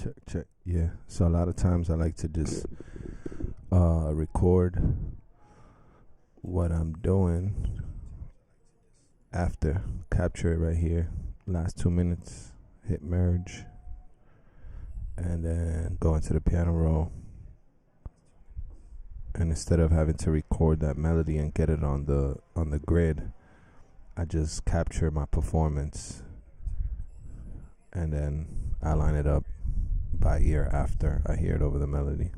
Check, check. Yeah. So a lot of times I like to just record what I'm doing after, capture it right here. Last 2 minutes, hit merge, and then go into the piano roll. And instead of having to record that melody and get it on the grid, I just capture my performance, and then I line it up by ear after I hear it over the melody.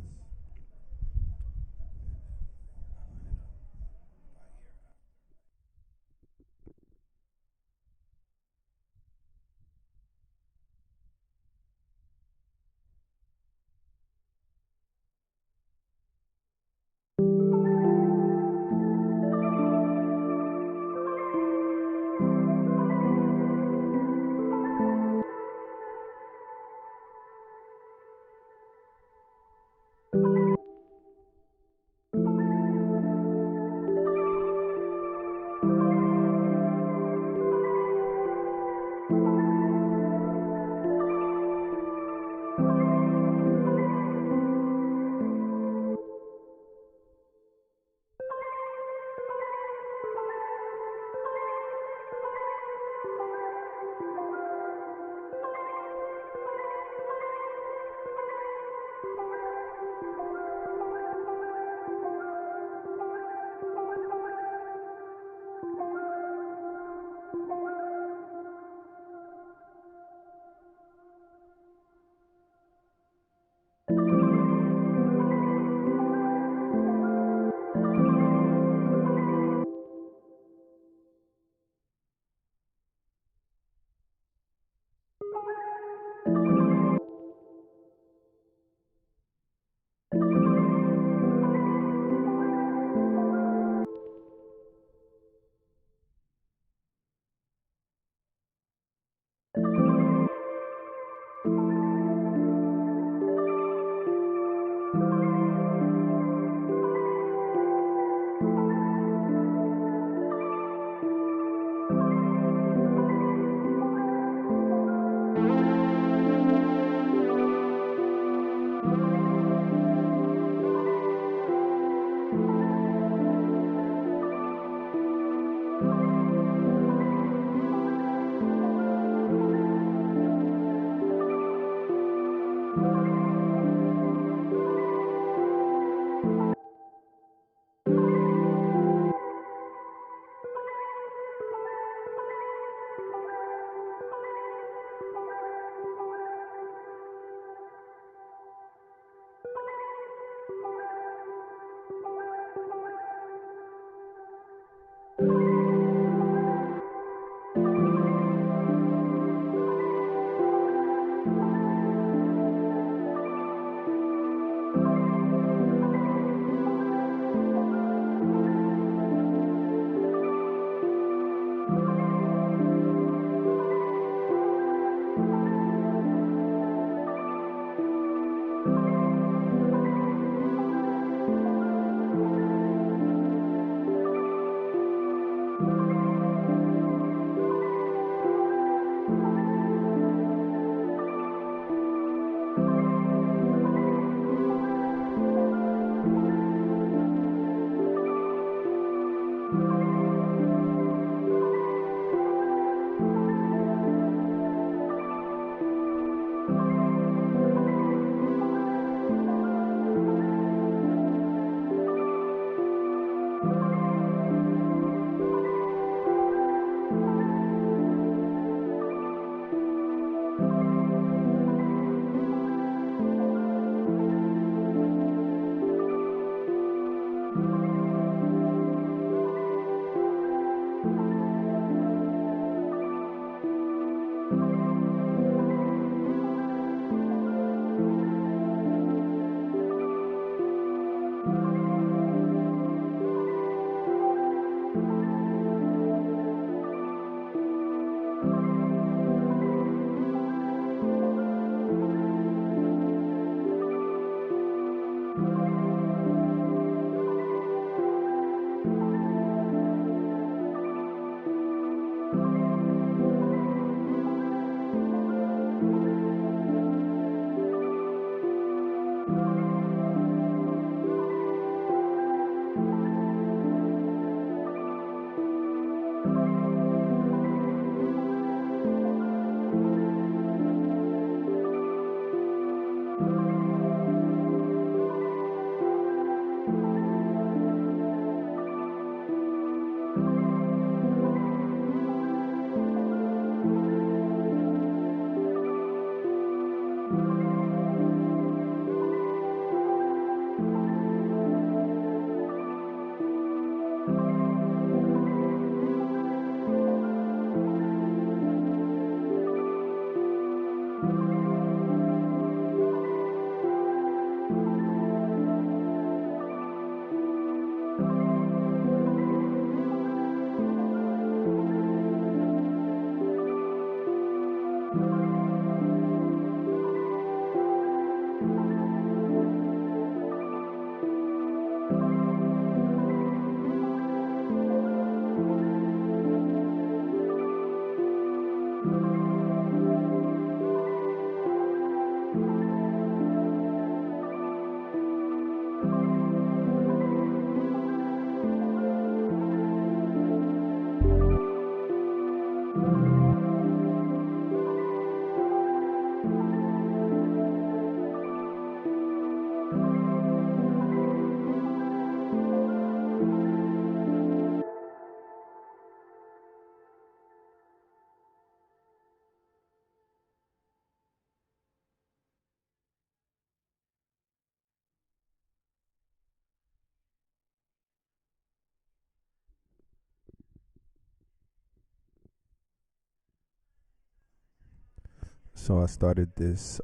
So I started this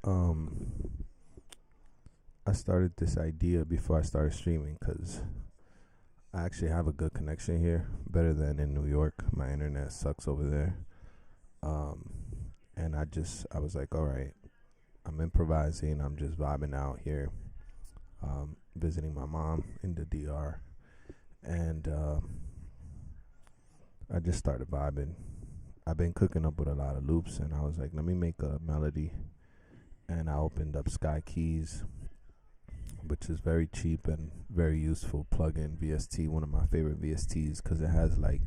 idea before I started streaming because I actually have a good connection here, better than in New York. My internet sucks over there. Um, and I was like, all right, I'm improvising. I'm just vibing out here, visiting my mom in the DR, and I just started vibing. I've been cooking up with a lot of loops, and I was like, let me make a melody. And I opened up Sky Keys, which is very cheap and very useful plugin. VST, one of my favorite VSTs, because it has like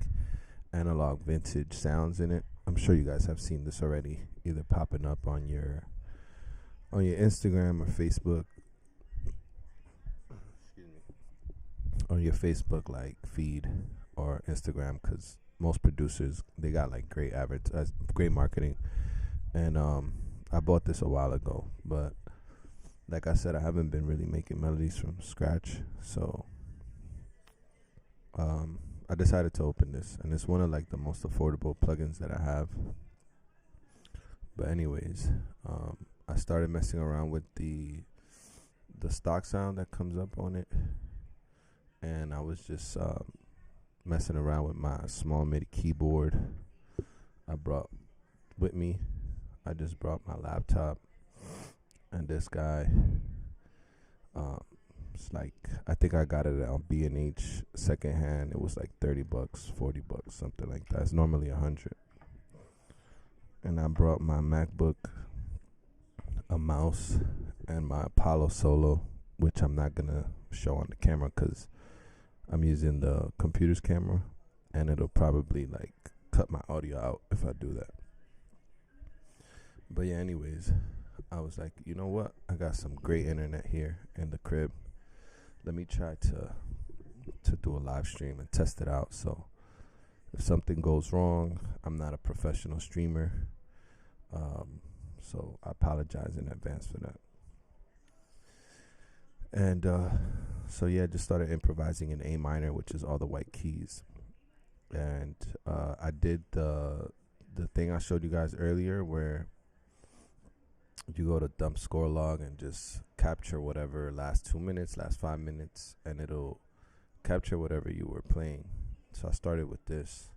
analog vintage sounds in it. I'm sure you guys have seen this already, either popping up on your Instagram or Facebook, on your Facebook like feed or Instagram, because most producers, they got like great marketing. And I bought this a while ago, but like I said, I haven't been really making melodies from scratch, so I decided to open this, and it's one of like the most affordable plugins that I have. But anyways, I started messing around with the stock sound that comes up on it, and I was just messing around with my small MIDI keyboard I brought with me. I just brought my laptop, and this guy, it's like, I think I got it on B&H secondhand. It was like $30, $40, something like that. It's normally $100. And I brought my MacBook, a mouse, and my Apollo Solo, which I'm not gonna show on the camera because I'm using the computer's camera, and it'll probably like cut my audio out if I do that. But yeah, anyways, I was like, you know what? I got some great internet here in the crib. Let me try to do a live stream and test it out. So if something goes wrong, I'm not a professional streamer. So I apologize in advance for that. And so yeah, just started improvising in A minor, which is all the white keys. And I did the thing I showed you guys earlier, where you go to dump score log and just capture whatever last 2 minutes, last 5 minutes, and it'll capture whatever you were playing. So I started with this,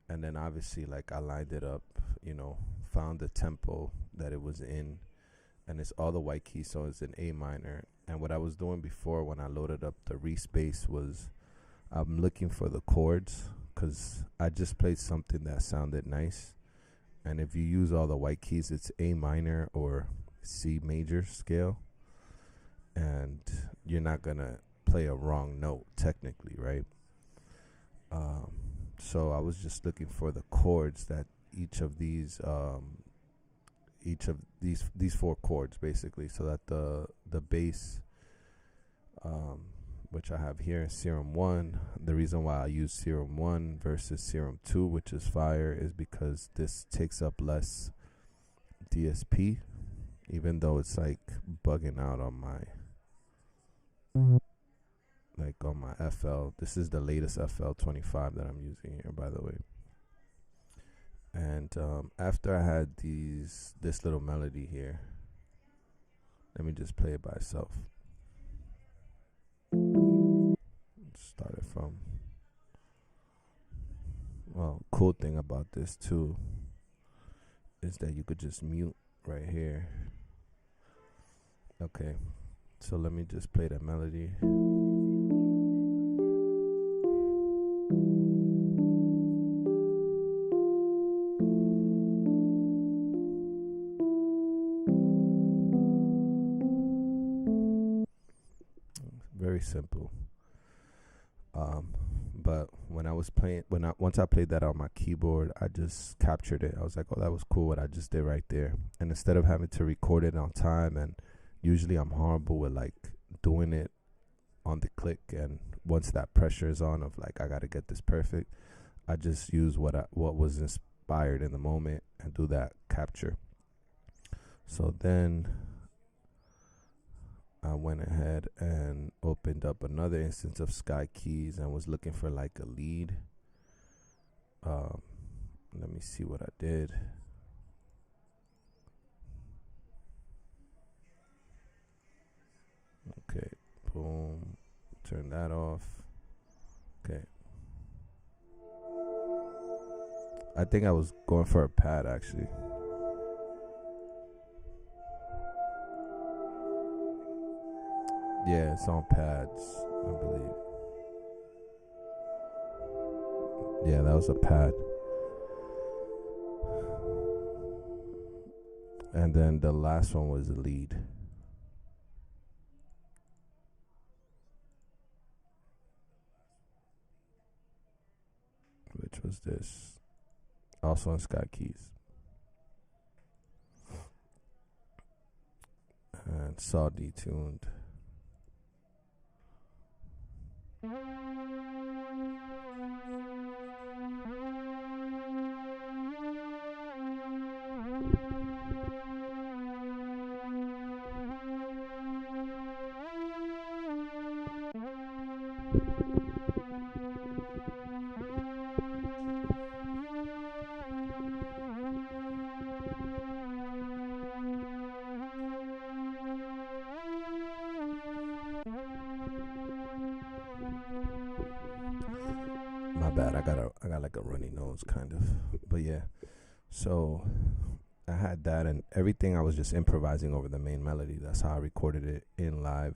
and then obviously like I lined it up, found the tempo that it was in, and it's all the white keys, so it's in A minor. And what I was doing before when I loaded up the respace was I'm looking for the chords, because I just played something that sounded nice. And if you use all the white keys, it's A minor or C major scale, and you're not gonna play a wrong note technically, right? So I was just looking for the chords that each of these four chords basically, so that the bass, which I have here in Serum 1. The reason why I use Serum 1 versus Serum 2, which is fire, is because this takes up less DSP, even though it's like bugging out on my FL. This is the latest FL 25 that I'm using here, by the way. And after I had this little melody here, let me just play it by itself. Start it from. Well, cool thing about this too is that you could just mute right here. Okay, so let me just play that melody. Very simple. But when I was playing, once I played that on my keyboard, I just captured it. I was like, oh, that was cool what I just did right there. And instead of having to record it on time, and usually I'm horrible with like doing it on the click, and once that pressure is on of like I gotta get this perfect, I just use what was inspired in the moment and do that capture. So then I went ahead and opened up another instance of Sky Keys and was looking for like a lead. Let me see what I did. turn that off. Okay. I think I was going for a pad actually. Yeah, it's on pads, I believe. Yeah, that was a pad. And then the last one was a lead. Which was this. Also on Sky Keys. And saw detuned. My bad. I got like a runny nose kind of. But yeah. So I had that and everything I was just improvising over the main melody. That's how I recorded it in live.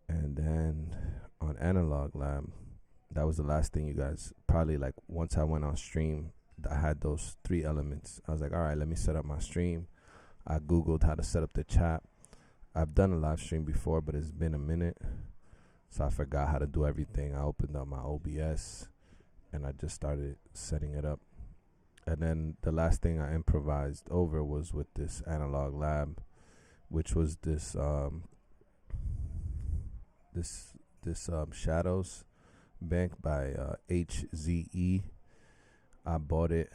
And then on Analog Lab, that was the last thing you guys probably like once I went on stream, I had those 3 elements. I was like, all right, let me set up my stream. I Googled how to set up the chat. I've done a live stream before, but it's been a minute. So I forgot how to do everything. I opened up my OBS and I just started setting it up. And then the last thing I improvised over was with this Analog Lab, which was this Shadows bank by HZE. I bought it.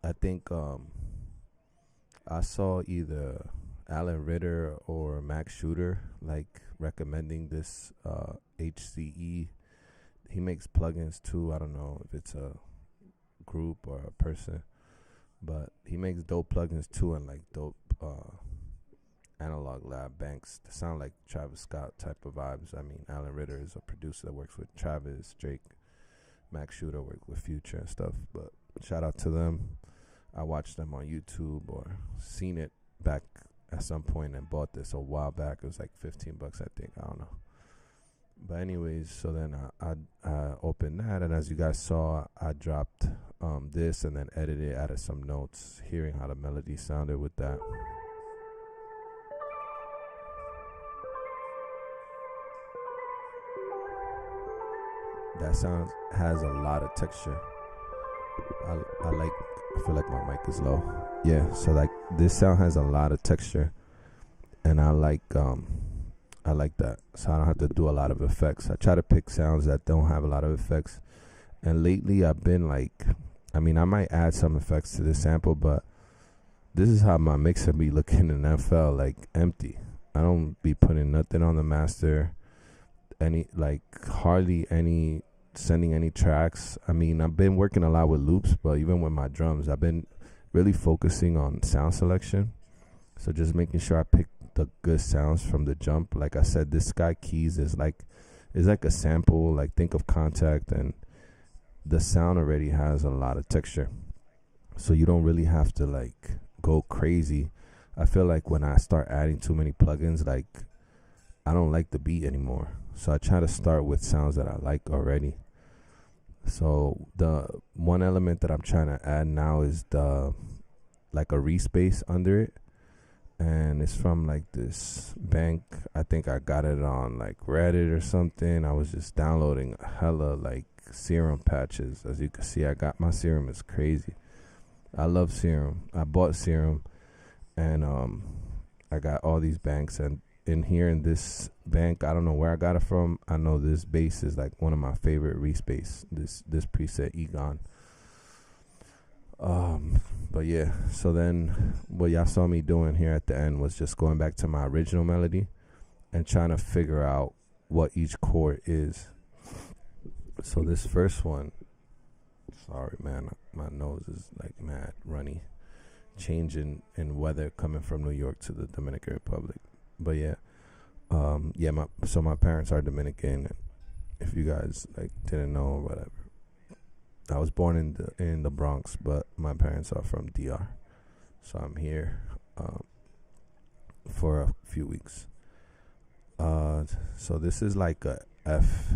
I think I saw either Alan Ritter or Max Shooter like recommending this HZE. He makes plugins too. I don't know if it's a group or a person, but he makes dope plugins too and like dope Analog Lab banks that sound like Travis Scott type of vibes. I mean, Alan Ritter is a producer that works with Travis, Drake, Max Shooter work with Future and stuff. But shout out to them. I watched them on YouTube or seen it back at some point and bought this a while back. It was like $15, I think. I don't know. But anyways, so then I opened that, and as you guys saw, I dropped this and then edited, added some notes, hearing how the melody sounded with that. That sound has a lot of texture. I feel like my mic is low. Yeah, so like this sound has a lot of texture, and I like that. So I don't have to do a lot of effects. I try to pick sounds that don't have a lot of effects. And lately I've been like, I mean, I might add some effects to this sample, but this is how my mixer be looking in FL, like empty. I don't be putting nothing on the master, hardly any sending any tracks. I mean, I've been working a lot with loops, but even with my drums, I've been really focusing on sound selection. So just making sure I pick the good sounds from the jump. Like I said, this Sky Keys is like a sample. Like think of Contact, and the sound already has a lot of texture. So you don't really have to like go crazy. I feel like when I start adding too many plugins, like I don't like the beat anymore. So I try to start with sounds that I like already. So the one element that I'm trying to add now is like a respace under it. And it's from like this bank. I think I got it on like Reddit or something. I was just downloading hella like Serum patches. As you can see, I got my Serum is crazy. I love Serum. I bought Serum, and I got all these banks. And in here in this bank, I don't know where I got it from. I know this bass is like one of my favorite respace. This preset Egon. But yeah, so then what y'all saw me doing here at the end was just going back to my original melody and trying to figure out what each chord is. So this first one, sorry man, my nose is like mad runny, changing in weather coming from New York to the Dominican Republic. But yeah, Yeah, my parents are Dominican. If you guys like didn't know or whatever, I was born in the Bronx, but my parents are from DR, so I'm here for a few weeks. So this is like a F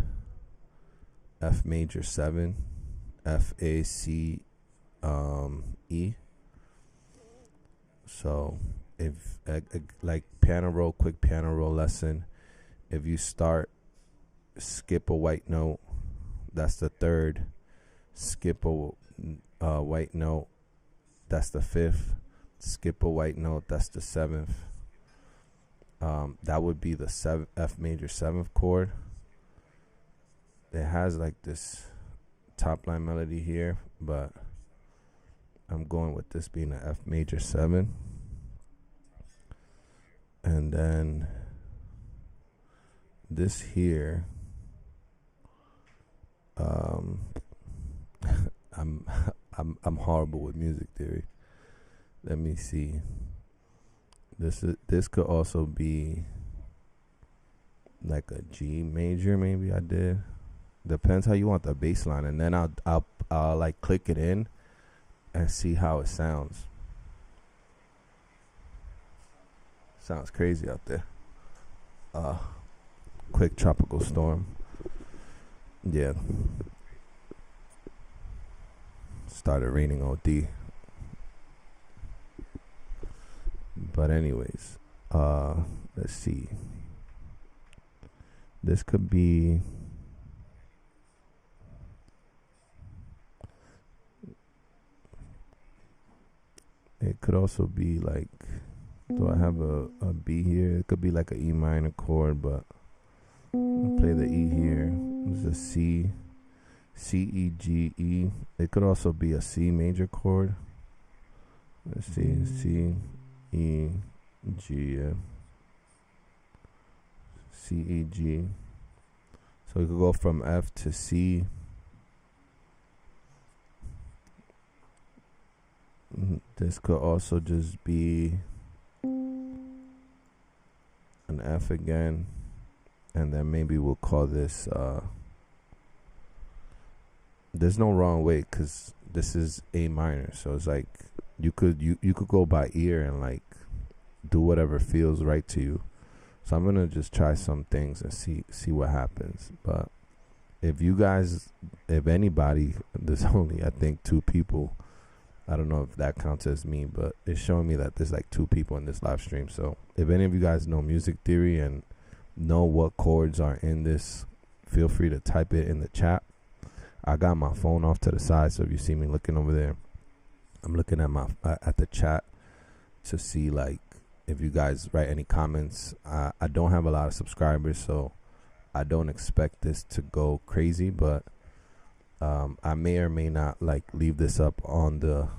major 7, FAC E. So if like piano roll, quick piano roll lesson. If you start, skip a white note, that's the third. Skip a white note, that's the fifth. Skip a white note, that's the seventh. That would be the F major seventh chord. It has like this top line melody here, but I'm going with this being an F major 7. And then this here, I'm I'm horrible with music theory. Let me see. This could also be like a G major, maybe I did. Depends how you want the bass line, and then I'll like click it in and see how it sounds. Sounds crazy out there. Quick tropical storm. Yeah. Started raining OD. But anyways, let's see. This could be it could also be like, do I have a B here? It could be like an E minor chord, but I'll play the E here. This is a C, C, E, G, E. It could also be a C major chord. Let's see, C, E, G, C, E, G. So we could go from F to C. This could also just be an F again, and then maybe we'll call this there's no wrong way because this is A minor, so it's like you could go by ear and like do whatever feels right to you. So I'm gonna just try some things and see what happens. But if anybody, there's only I think 2 people. I don't know if that counts as me, but it's showing me that there's like 2 people in this live stream. So if any of you guys know music theory and know what chords are in this, feel free to type it in the chat. I got my phone off to the side, so if you see me looking over there, I'm looking at the chat to see like if you guys write any comments. I don't have a lot of subscribers, so I don't expect this to go crazy, but I may or may not like leave this up on the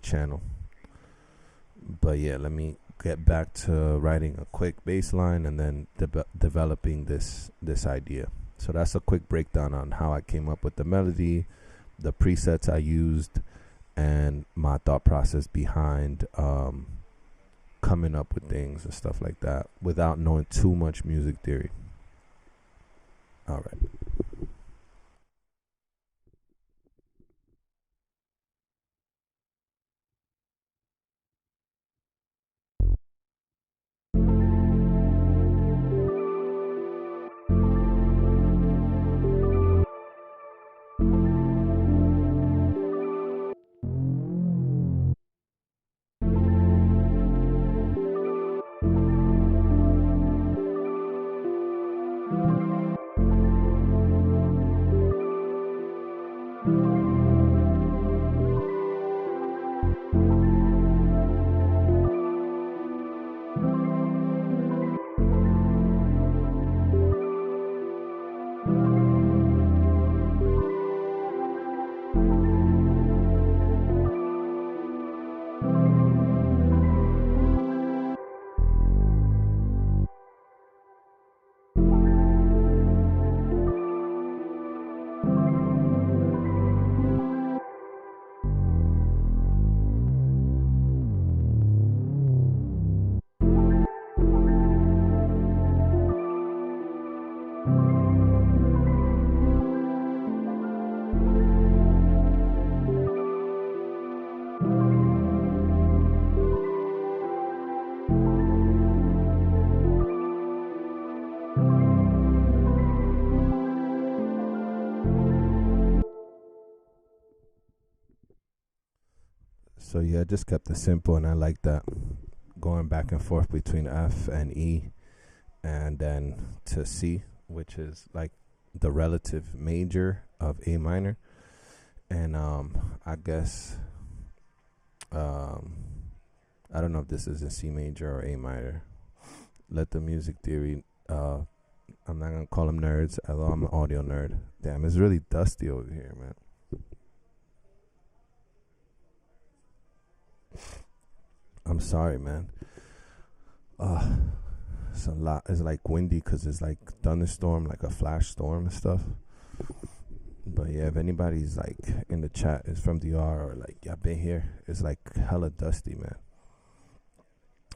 channel. But yeah, let me get back to writing a quick bass line and then developing this idea. So that's a quick breakdown on how I came up with the melody, the presets I used, and my thought process behind coming up with things and stuff like that without knowing too much music theory. All right. So yeah, I just kept it simple, and I like that, going back and forth between F and E, and then to C, which is like the relative major of A minor. And I guess um, I don't know if this is in C major or A minor. Let the music theory. I'm not gonna call them nerds, although I'm an audio nerd. Damn, it's really dusty over here, man. I'm sorry, man. Uh, it's a lot. It's like windy because it's like thunderstorm, like a flash storm and stuff. But yeah, if anybody's like in the chat is from DR or like y'all been here, it's like hella dusty, man.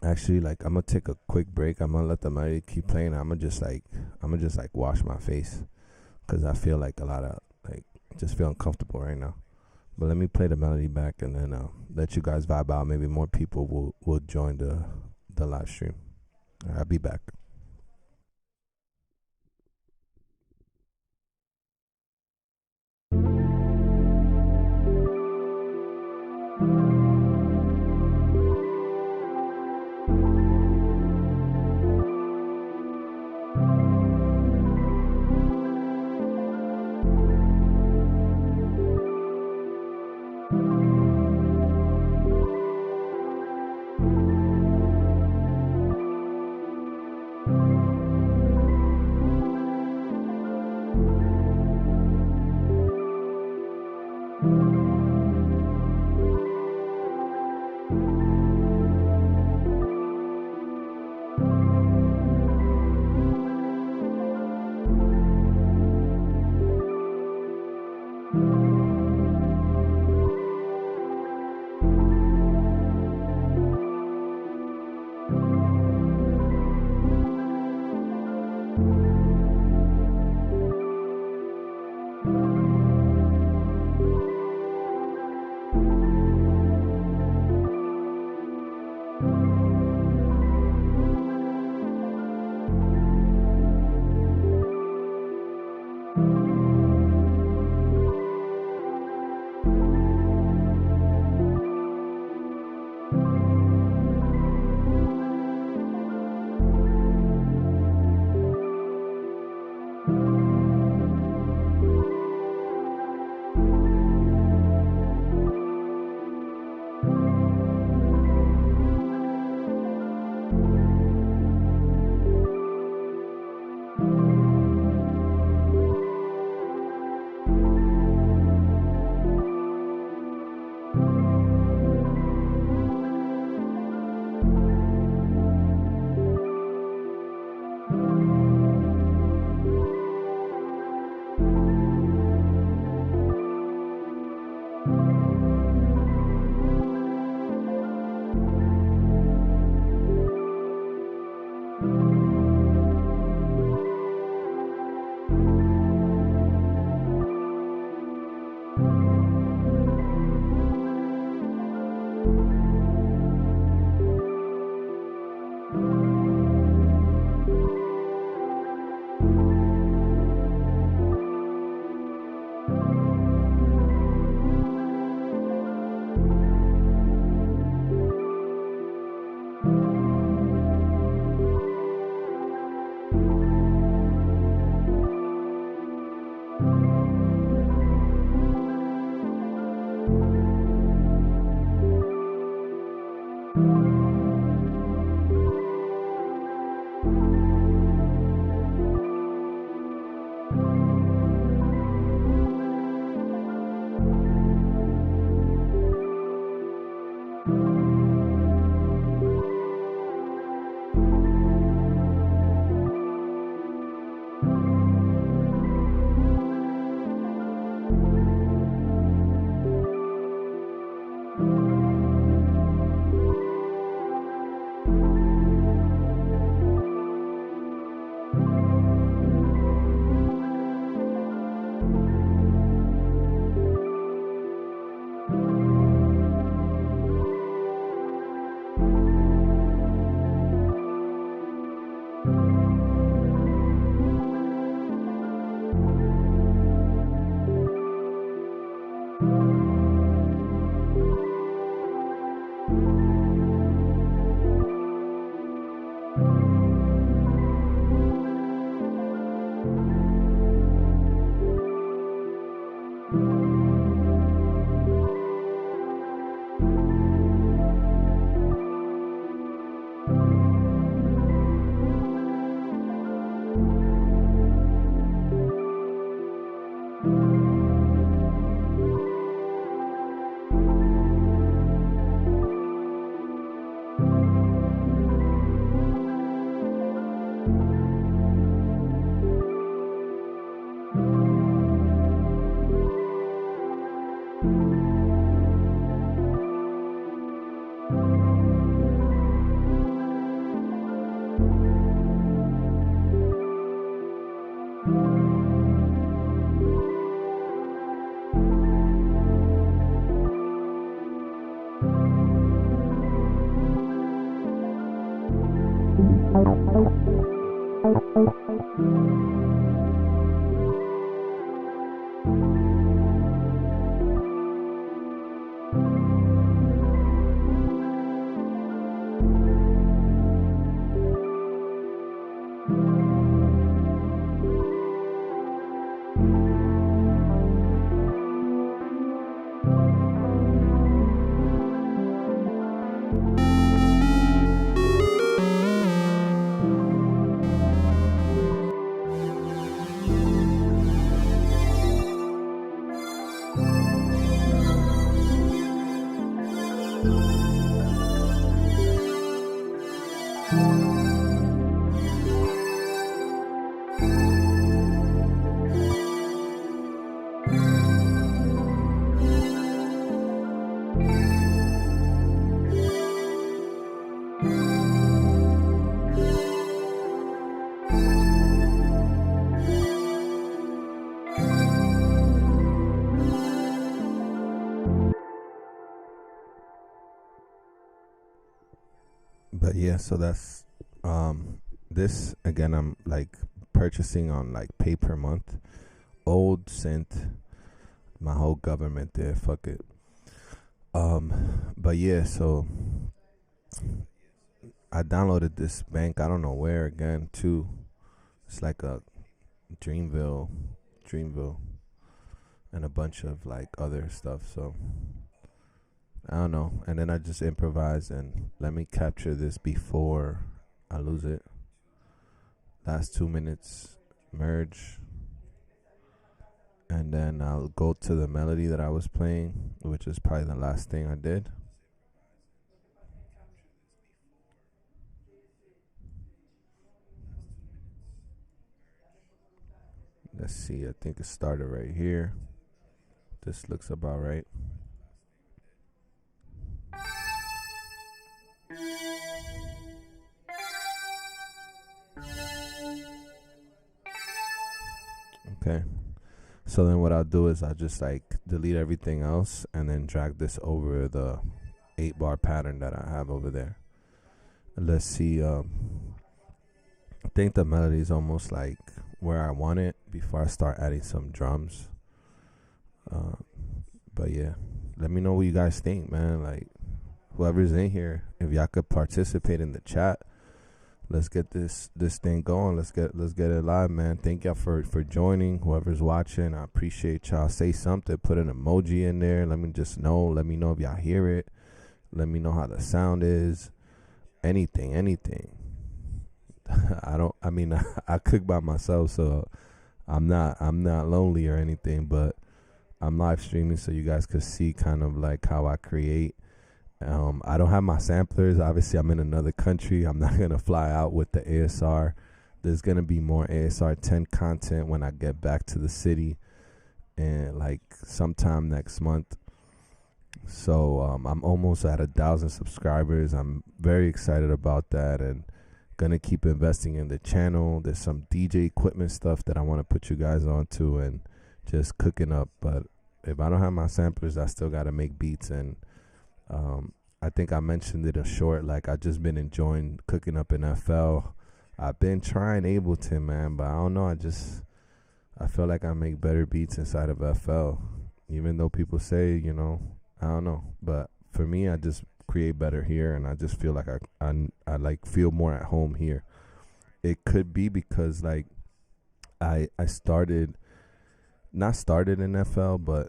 Actually, like I'm gonna take a quick break. I'm gonna let the melody keep playing. I'm gonna just like wash my face because I feel like a lot of like just feel uncomfortable right now. But let me play the melody back and then let you guys vibe out. Maybe more people will join the live stream. All right, I'll be back. But yeah, so that's this again. I'm like purchasing on like pay per month. Old synth, my whole government there. Fuck it. But yeah, so I downloaded this bank. I don't know where again too. It's like a Dreamville, and a bunch of like other stuff. So I don't know. And then I just improvise and let me capture this before I lose it. Last 2 minutes, merge. And then I'll go to the melody that I was playing, which is probably the last thing I did. Let's see, I think it started right here. This looks about right. Okay. So then what I'll do is I'll just like delete everything else and then drag this over the 8-bar pattern that I have over there. Let's see. I think the melody is almost like where I want it before I start adding some drums. But yeah, let me know what you guys think, man. Like whoever's in here, if y'all could participate in the chat, let's get this thing going. Let's get it live, man. Thank y'all for joining. Whoever's watching, I appreciate y'all. Say something, put an emoji in there. Let me just know. Let me know if y'all hear it. Let me know how the sound is. Anything. I cook by myself, so I'm not lonely or anything, but I'm live streaming so you guys could see kind of like how I create. I don't have my samplers. Obviously, I'm in another country. I'm not going to fly out with the ASR. There's going to be more ASR 10 content when I get back to the city and like sometime next month. So I'm almost at 1,000 subscribers. I'm very excited about that and going to keep investing in the channel. There's some DJ equipment stuff that I want to put you guys onto and just cooking up. But if I don't have my samplers, I still got to make beats. And I think I mentioned it a short, like I just been enjoying cooking up in FL. I've been trying Ableton, man, but I don't know. I feel like I make better beats inside of FL, even though people say, I don't know. But for me, I just create better here, and I just feel like I like feel more at home here. It could be because like I not started in FL, but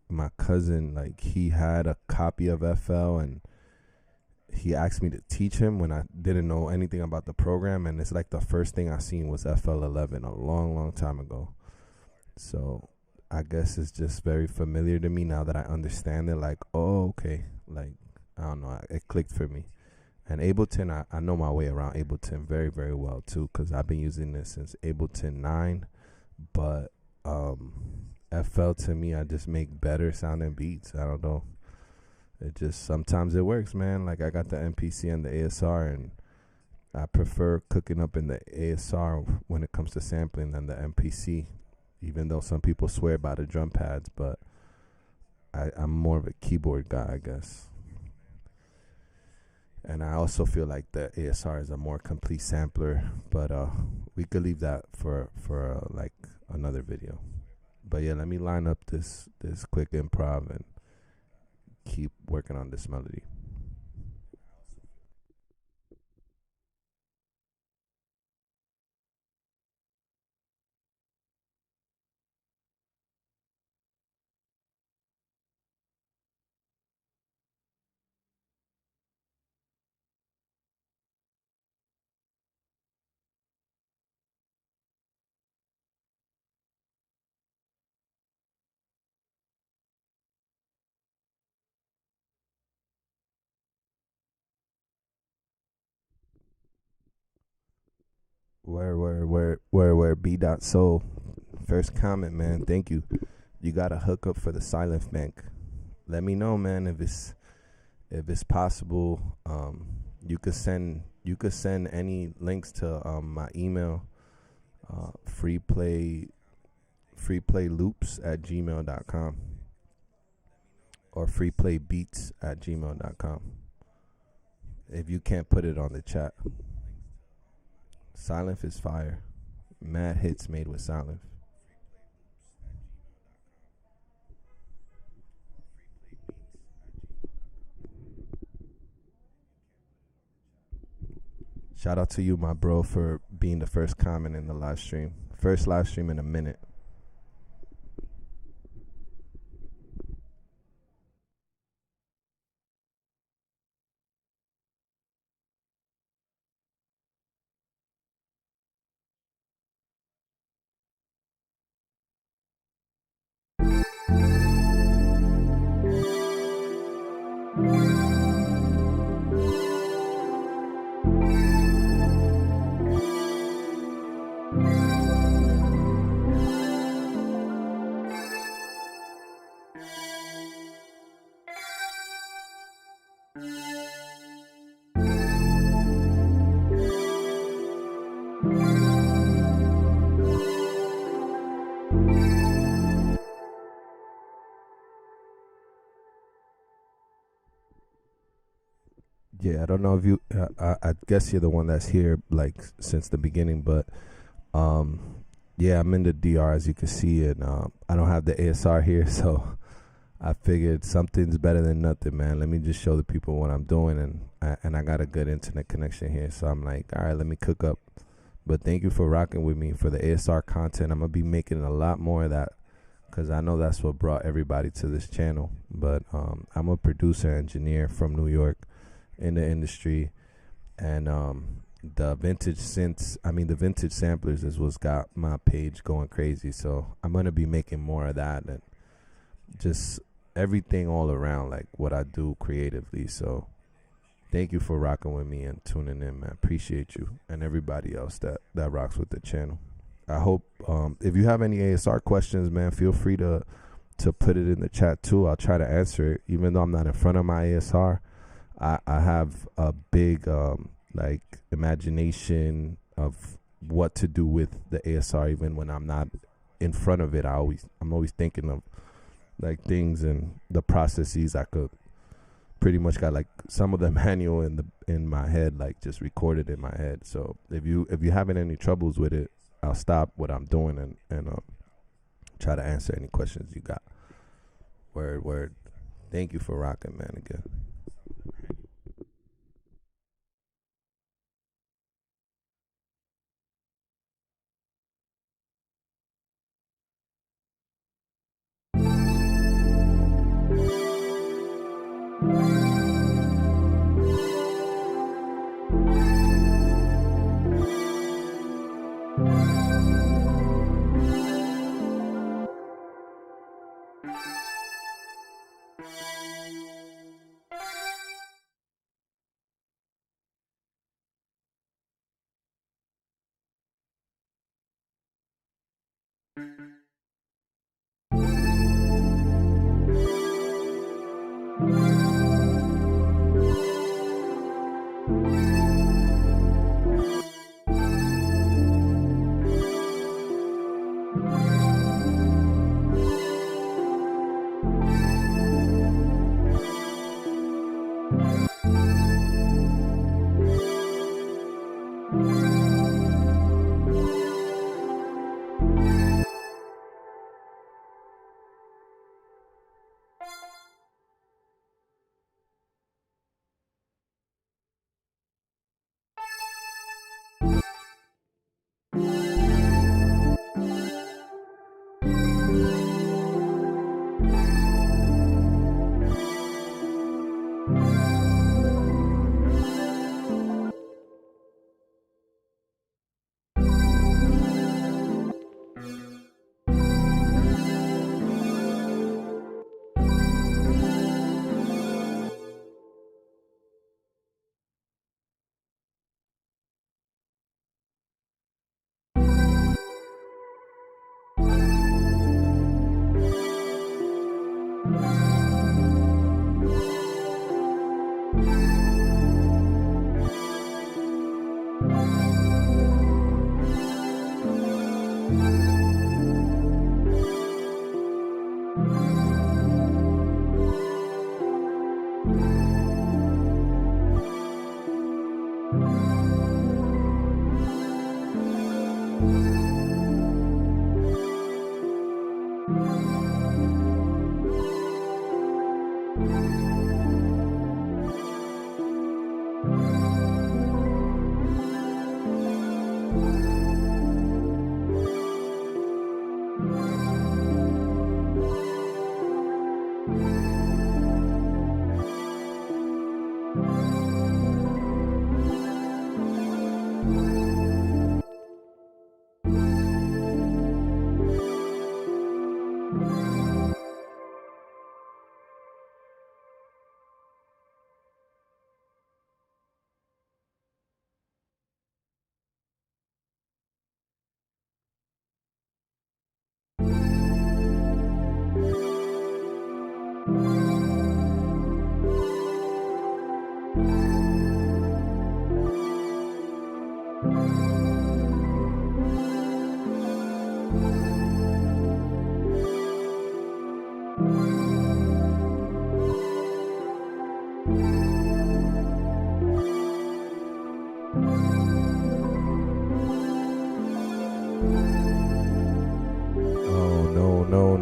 my cousin, like he had a copy of FL and he asked me to teach him when I didn't know anything about the program, and it's like the first thing I seen was FL 11 a long time ago. So I guess it's just very familiar to me now that I understand it. Like, oh, okay, like I don't know, it clicked for me. And Ableton, I know my way around Ableton very, very well too, because I've been using this since Ableton 9. But FL to me, I just make better sounding beats. I don't know. It just sometimes it works, man. Like I got the MPC and the ASR, and I prefer cooking up in the ASR when it comes to sampling than the MPC. Even though some people swear by the drum pads, but I'm more of a keyboard guy, I guess. And I also feel like the ASR is a more complete sampler, but we could leave that for like another video. But yeah, let me line up this quick improv and keep working on this melody. Where B dot soul. First comment, man. Thank you. You got a hookup for the Silent Bank. Let me know, man, if it's possible. You could send any links to my email, freeplayloops@gmail.com or freeplaybeats@gmail.com. If you can't put it on the chat. Silent is fire. Mad hits made with Silent. Shout out to you, my bro, for being the first comment in the live stream. First live stream in a minute. Yeah, I don't know if you. I guess you're the one that's here like since the beginning, but yeah, I'm in the DR as you can see, and I don't have the ASR here, so I figured something's better than nothing, man. Let me just show the people what I'm doing, and I got a good internet connection here, so I'm like, all right, let me cook up. But thank you for rocking with me for the ASR content. I'm gonna be making a lot more of that because I know that's what brought everybody to this channel. But I'm a producer engineer from New York in the industry, and the vintage samplers is what's got my page going crazy. So I'm gonna be making more of that and just everything all around, like what I do creatively. So thank you for rocking with me and tuning in, man. Appreciate you and everybody else that rocks with the channel. I hope if you have any ASR questions, man, feel free to put it in the chat too. I'll try to answer it, even though I'm not in front of my ASR. I have a big like imagination of what to do with the ASR, even when I'm not in front of it. I'm always thinking of like things and the processes. I could pretty much got like some of the manual in my head, like just recorded in my head. So if you having any troubles with it, I'll stop what I'm doing and try to answer any questions you got. Word. Thank you for rocking, man, again.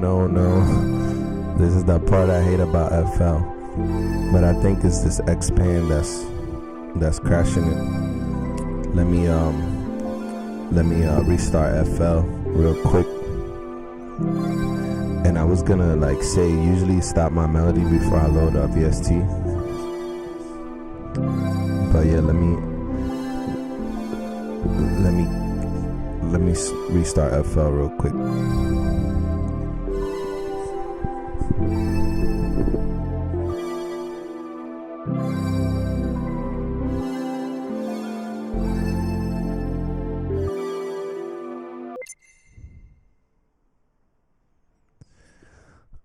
Oh no. This is the part I hate about FL. But I think it's this expand that's crashing it. Let me restart FL real quick. And I was gonna like say usually stop my melody before I load up VST. But yeah, let me restart FL real quick.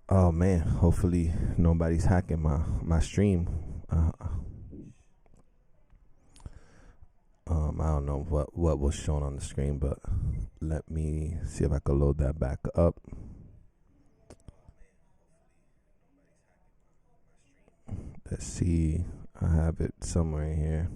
Oh man, hopefully nobody's hacking my stream. I don't know what was shown on the screen, but let me see if I can load that back up. Let's see, I have it somewhere in here.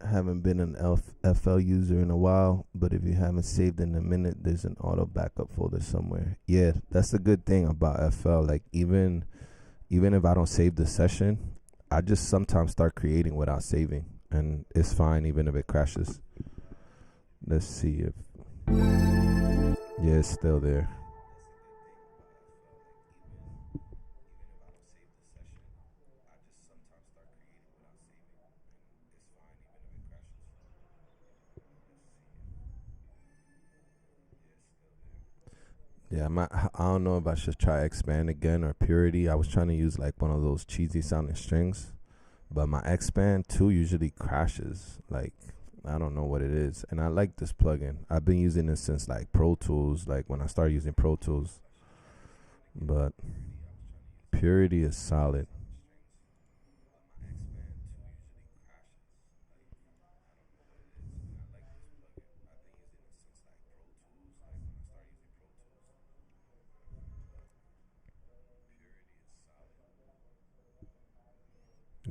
Haven't been an FL user in a while, but if you haven't saved in a minute, there's an auto backup folder somewhere. Yeah, that's the good thing about FL. Like even if I don't save the session, I just sometimes start creating without saving, and it's fine even if it crashes. Let's see if yeah, it's still there. Yeah, I don't know if I should try expand again or purity. I was trying to use like one of those cheesy sounding strings, but my expand too usually crashes. Like I don't know what it is, and I like this plugin. I've been using it since like Pro Tools, like when I started using Pro Tools. But purity is solid.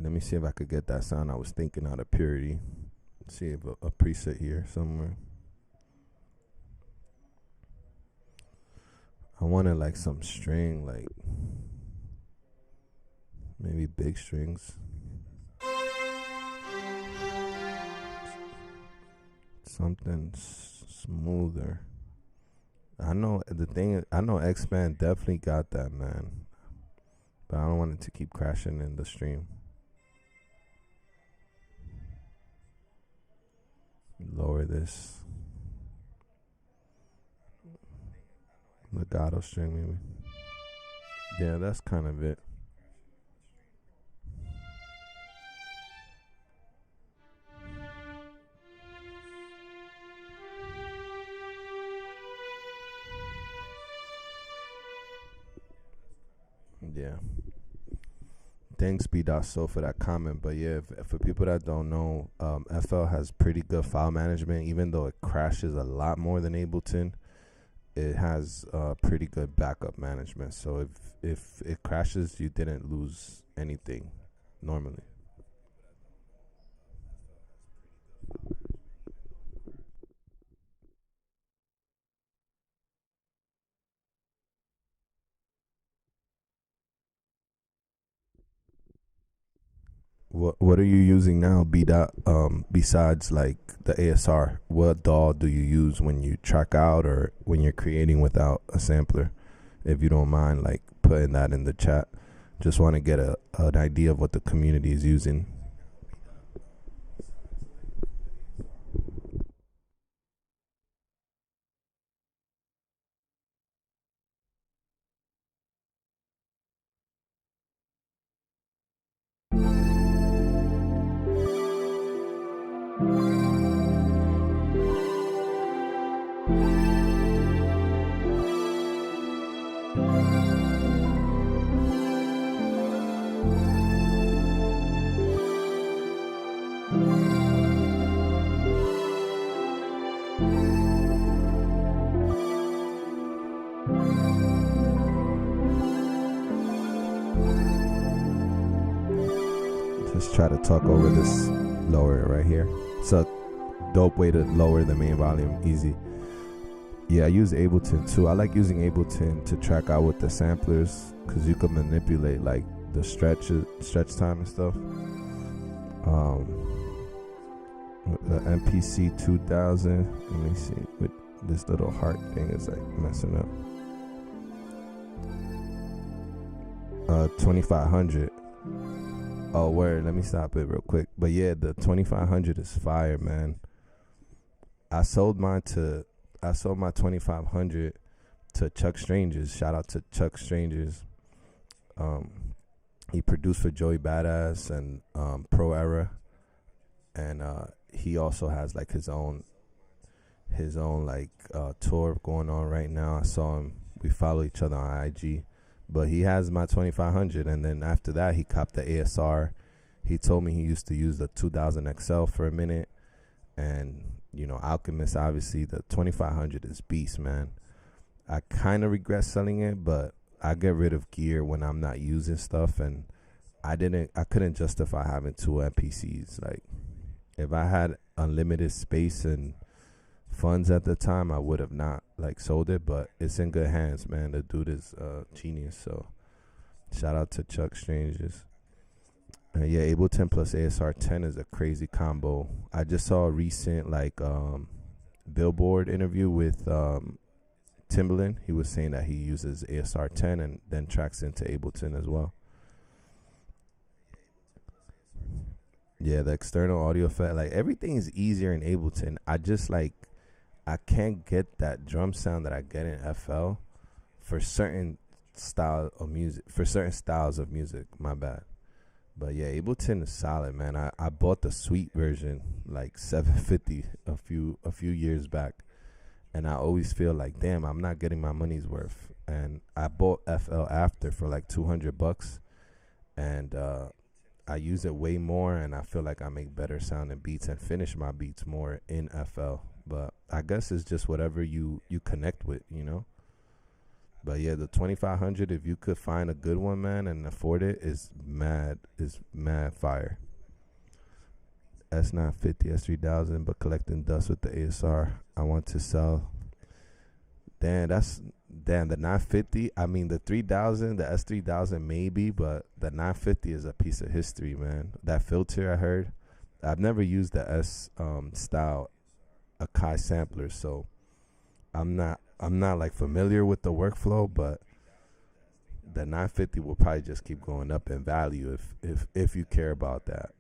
Let me see if I could get that sound I was thinking out of purity. See if a preset here somewhere. I wanted like some string, like maybe big strings. Something smoother. I know the thing. I know X-Band definitely got that, man. But I don't want it to keep crashing in the stream. Lower this. Legato string, maybe. Yeah, that's kind of it. Yeah. Thanks, B.So, for that comment. But yeah, for people that don't know, FL has pretty good file management, even though it crashes a lot more than Ableton. it has pretty good backup management. So if it crashes, you didn't lose anything normally. What are you using now? B dot besides like the ASR, what DAW do you use when you track out or when you're creating without a sampler? If you don't mind, like putting that in the chat. Just want to get an idea of what the community is using. Just try to talk over this, lower it right here. It's a dope way to lower the main volume, easy. Yeah, I use Ableton too. I like using Ableton to track out with the samplers because you can manipulate like the stretch time and stuff. The MPC 2000. Let me see. With this little heart thing is like messing up. 2500. Oh, word. Let me stop it real quick. But yeah, the 2500 is fire, man. I sold my 2500 to Chuck Strangers. Shout out to Chuck Strangers. He produced for Joey Badass and Pro Era, and he also has like his own like tour going on right now. I saw him. We follow each other on IG. But he has my 2500, and then after that, he copped the ASR. He told me he used to use the 2000 XL for a minute, and you know, Alchemist. Obviously, the 2500 is beast, man. I kind of regret selling it, but I get rid of gear when I'm not using stuff, and I couldn't justify having two MPCs. Like, if I had unlimited space and funds at the time, I would have not like sold it, but it's in good hands, man. The dude is genius. So shout out to Chuck Strangers. Yeah, Ableton plus ASR 10 is a crazy combo. I just saw a recent like Billboard interview with Timbaland. He was saying that he uses ASR 10 and then tracks into Ableton as well. Yeah, the external audio effect, like everything is easier in Ableton. I can't get that drum sound that I get in FL for certain style of music, for certain styles of music. My bad. But yeah, Ableton is solid, man. I bought the Suite version like 750 a few years back, and I always feel like, damn, I'm not getting my money's worth. And I bought FL after for like $200, and I use it way more, and I feel like I make better sounding beats and finish my beats more in FL. But I guess it's just whatever you connect with, you know. But yeah, the 2500, if you could find a good one, man, and afford it, is mad fire. S950, S3000, but collecting dust with the ASR. I want to sell. Damn, the 950. I mean, the 3000, the S3000 maybe, but the 950 is a piece of history, man. That filter I heard. I've never used the S style Akai sampler, so I'm not like familiar with the workflow, but the 950 will probably just keep going up in value if you care about that.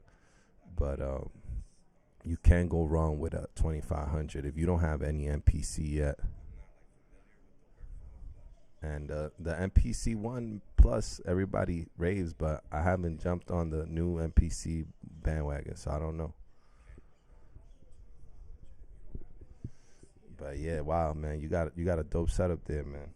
But you can't go wrong with a 2500 if you don't have any MPC yet. And the MPC 1 Plus, everybody raves, but I haven't jumped on the new MPC bandwagon, so I don't know. But yeah, wow, man, you got a dope setup there, man.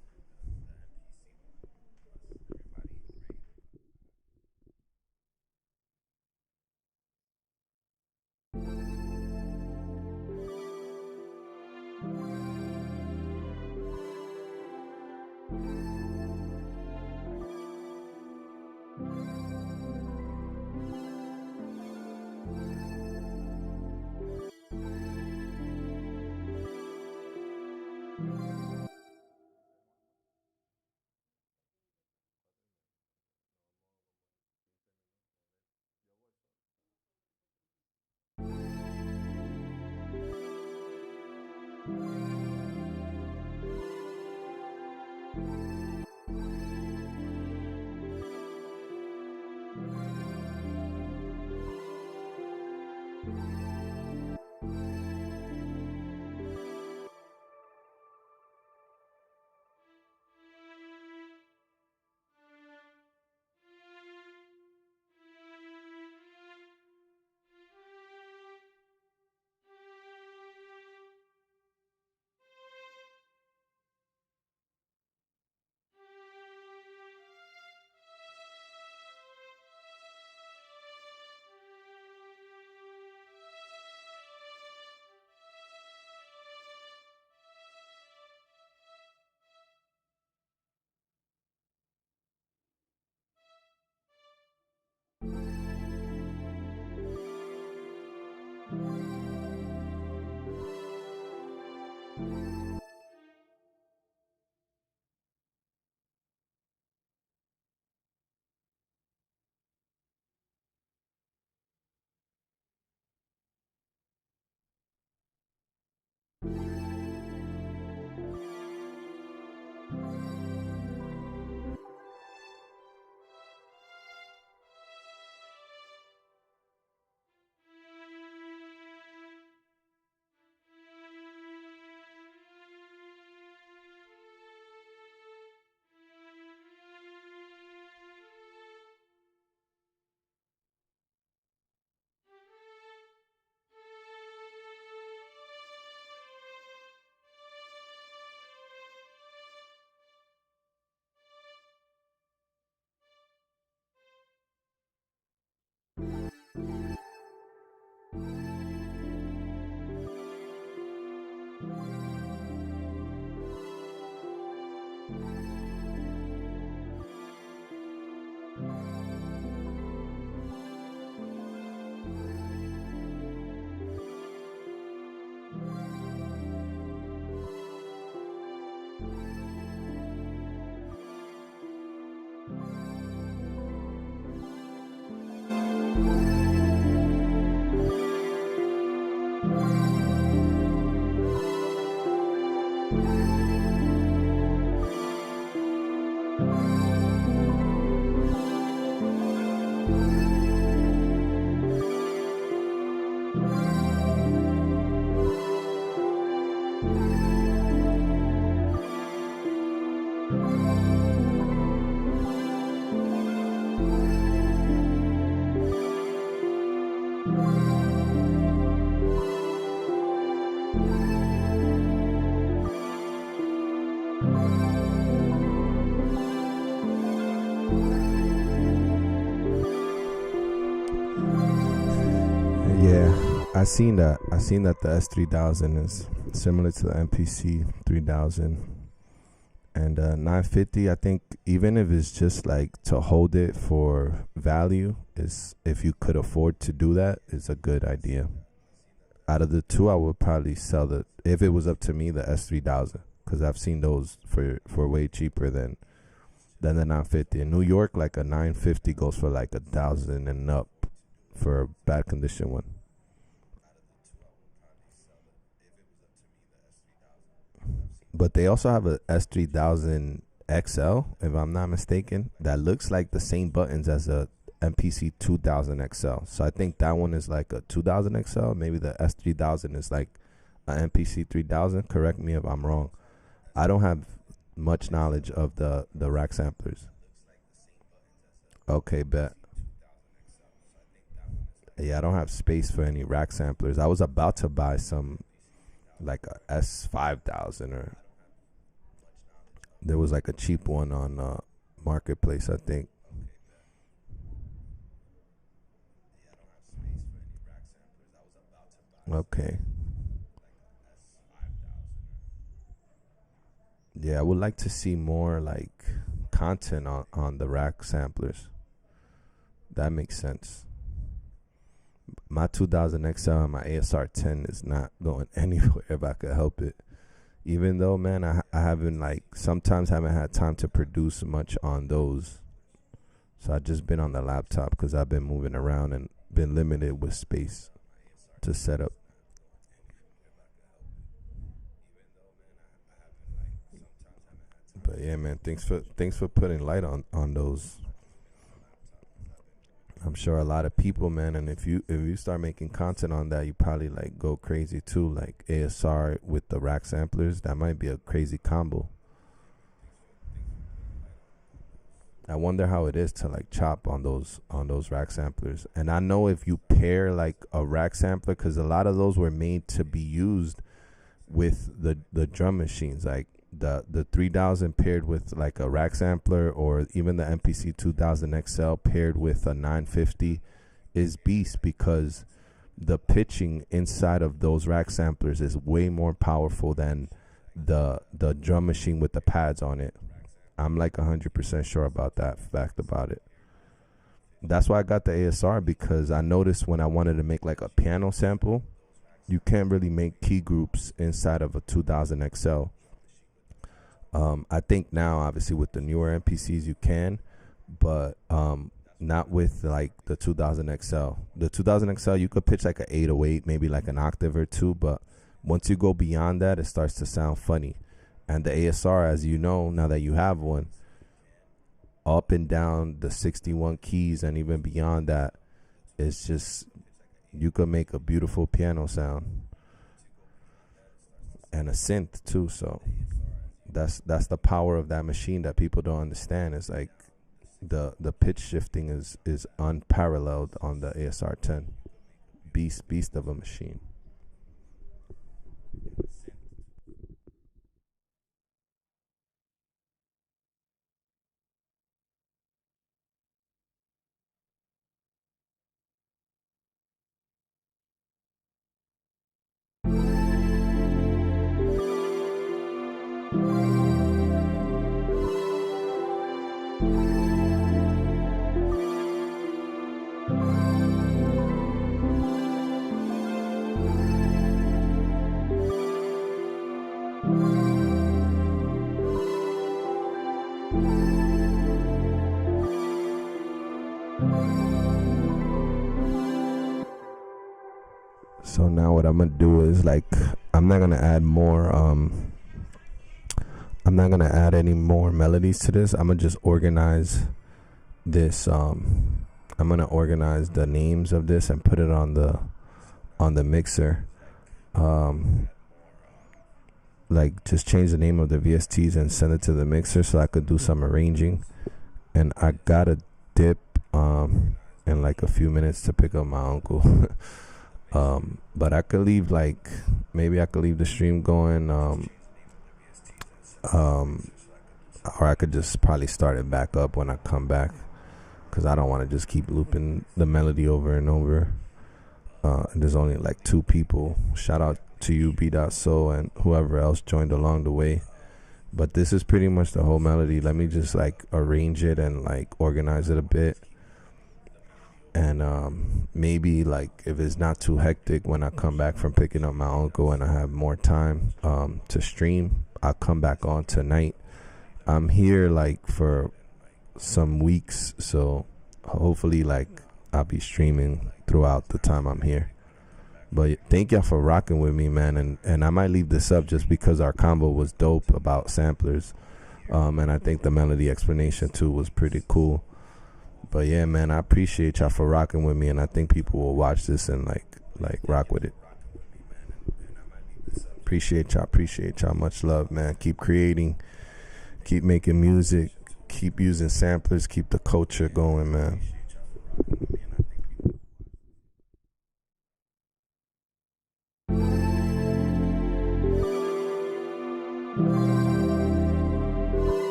Yeah, I seen that the S3000 is similar to the MPC 3000, and 950. I think even if it's just like to hold it for value, is if you could afford to do that, is a good idea. Out of the two, I would probably sell the, if it was up to me, the S3000, because I've seen those for way cheaper than the 950 in New York. Like a 950 goes for like 1,000 and up for a bad condition one. But they also have a S3000 XL, if I'm not mistaken, that looks like the same buttons as a MPC 2000 XL. So I think that one is like a 2000 XL. Maybe the S3000 is like a MPC 3000. Correct me if I'm wrong. I don't have much knowledge of the rack samplers. Okay, bet. Yeah, I don't have space for any rack samplers. I was about to buy some like a S5000, or there was like a cheap one on Marketplace, I think. Okay. Yeah, I would like to see more like content on the rack samplers. That makes sense. My 2000 XL and my ASR 10 is not going anywhere if I could help it. Even though, man, I haven't like sometimes haven't had time to produce much on those. So I just been on the laptop because I've been moving around and been limited with space to set up. But yeah, man, thanks for putting light on those. I'm sure a lot of people, man, and if you start making content on that, you probably like go crazy too. Like ASR with the rack samplers, that might be a crazy combo. I wonder how it is to like chop on those rack samplers. And I know if you pair like a rack sampler, because a lot of those were made to be used with the drum machines, like the 3000 paired with like a rack sampler, or even the MPC 2000 XL paired with a 950 is beast, because the pitching inside of those rack samplers is way more powerful than the drum machine with the pads on it. I'm like 100% sure about that fact about it. That's why I got the ASR, because I noticed when I wanted to make like a piano sample, you can't really make key groups inside of a 2000 XL. I think now, obviously, with the newer MPCs, you can, but not with like the 2000 XL. The 2000 XL, you could pitch like an 808, maybe like an octave or two, but once you go beyond that, it starts to sound funny. And the ASR, as you know, now that you have one, up and down the 61 keys and even beyond that, it's just, you could make a beautiful piano sound and a synth too. So that's the power of that machine that people don't understand. It's like the pitch shifting is unparalleled on the ASR 10. Beast of a machine. So now what I'm gonna do is like, I'm not gonna add more I'm not gonna add any more melodies to this. I'm gonna just organize this. I'm gonna organize the names of this and put it on the mixer. Um, like just change the name of the VSTs and send it to the mixer so I could do some arranging. And I gotta dip in like a few minutes to pick up my uncle. But I could leave like, maybe I could leave the stream going. Or I could just probably start it back up when I come back, because I don't want to just keep looping the melody over and over. And there's only like two people. Shout out to you, B.So, and whoever else joined along the way. But this is pretty much the whole melody. Let me just like arrange it and like organize it a bit. And maybe like if it's not too hectic when I come back from picking up my uncle and I have more time to stream, I'll come back on tonight. I'm here like for some weeks, so hopefully like I'll be streaming throughout the time I'm here. But thank y'all for rocking with me, man. And I might leave this up just because our combo was dope about samplers. And I think the melody explanation too was pretty cool. But yeah, man, I appreciate y'all for rocking with me, and I think people will watch this and like rock with it. Appreciate y'all. Much love, man. Keep creating, keep making music, keep using samplers, keep the culture going, man.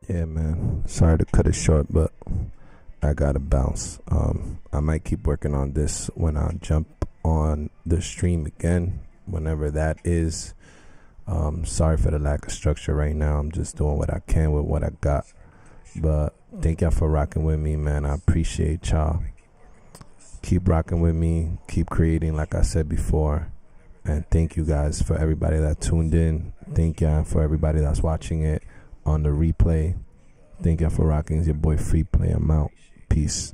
Yeah, man. Sorry to cut it short, but I gotta bounce. I might keep working on this when I jump on the stream again, whenever that is. Sorry for the lack of structure right now. I'm just doing what I can with what I got. But thank y'all for rocking with me, man. I appreciate y'all. Keep rocking with me. Keep creating, like I said before. And thank you guys for everybody that tuned in. Thank y'all for everybody that's watching it on the replay. Thank y'all for rocking. It's your boy FREEPLAY. I'm out. Peace.